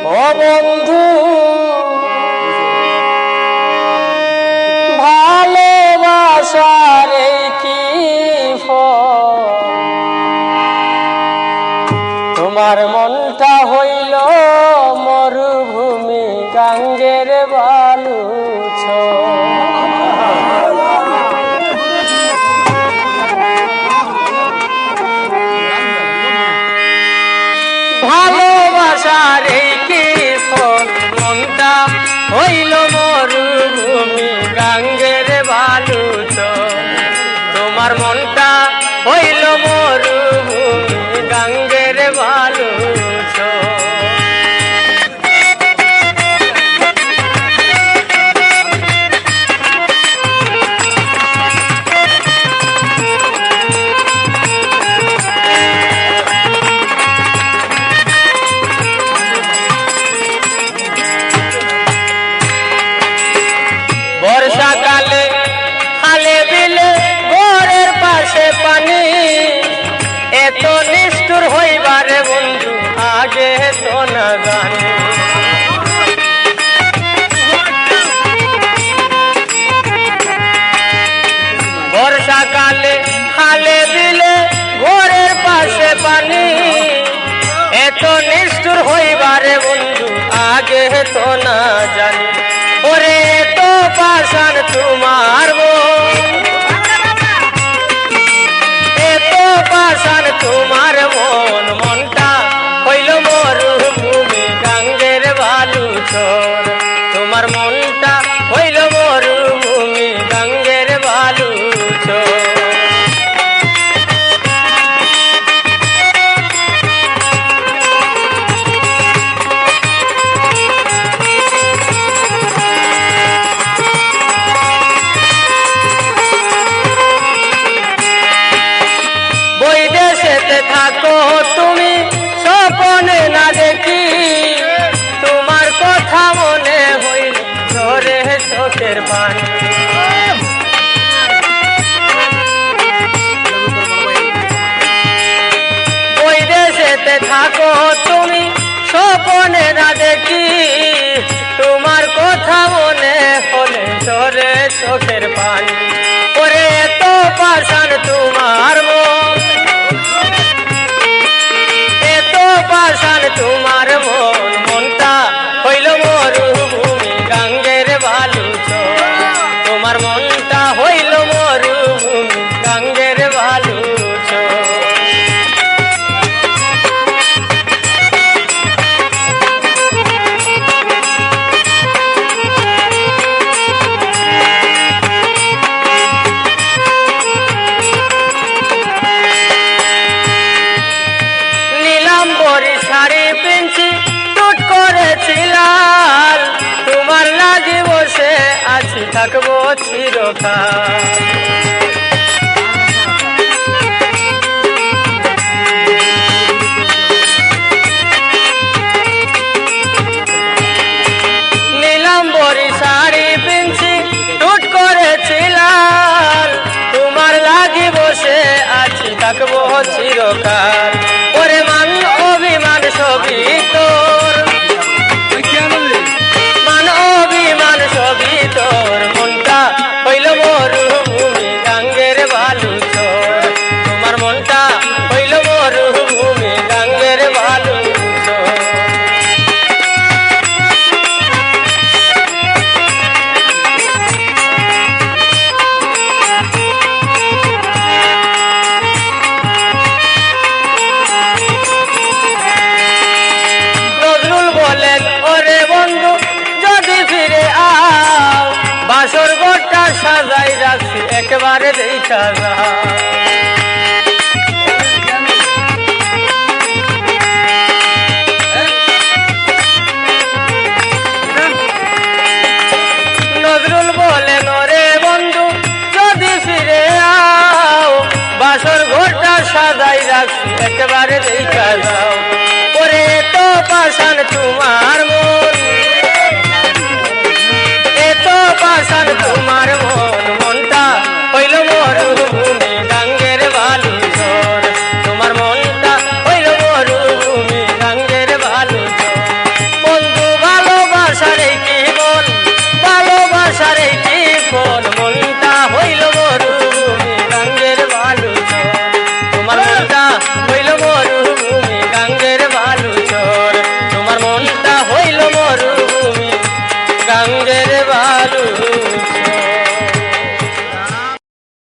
ও বন্ধু ভালোবাসার কি ফল, তোমার মনটা হইল মরুভূমি গাঙ্গের বালুছ। ভালোবাসার কি ফল, মনটা হইল মরুভূমি গাঙ্গের বালুছ। তোমার মনটা হইল মরুভূমি গাঙ্গের বালুছ। বর্ষাকালে খালে বিলে ঘরের পাশে পানি, এত নিষ্ঠুর হইবারে বন্ধু আগে তো না জানি। বর্ষাকালে খালে বিলে ঘরের পাশে পানি, এত নিষ্ঠুর হইবারে বন্ধু আগে তো না জানি। ওরে তো পাশান তোমার মন, এত পাশান তোমার মন, মনটা হইল মরুভূমি গাঙ্গের বালুচর। তোমার মনটা হইল মরুভূমি গাঙ্গের বালুচর। বৈদেশেতে থাকো তুমি স্বপনে না দেখি, তোমার কথা মনে হইল ঝরে চোখের পানি। বৈদেশেতে থাকো তুমি স্বপনে না দেখি, তোমার কথা মনে হলে ঝরে চোখের পানি। ওরে এত পাশান তোমার মন, এত পাশান তোমার মন, মনটা হইল মরুভূমি গাঙ্গের বালুচর। তোমার মনটা হইল মরুভূমি গাঙ্গের বালুচর। শাড়ি পিনছি টুট করেছিলাম, তোমার লাগি বসে আছি থাকবো চিরকাল। নীলাম্বরী শাড়ি পিনছি টুট করেছিলাম, তোমার লাগি বসে আছি থাকবো চিরকাল। ওরে মান অভিমান সবই তোর, মান অভিমান সবই তোর, মনটা হইল মরুভূমি গাঙ্গের বালুচর। তোমার মনটা হইল মরুভূমি গাঙ্গের বালুচর। ওরে বন্ধু যদি ফিরে আও, বাসর ঘরটা সাজাই রাখছি একবারে দেখা যাও।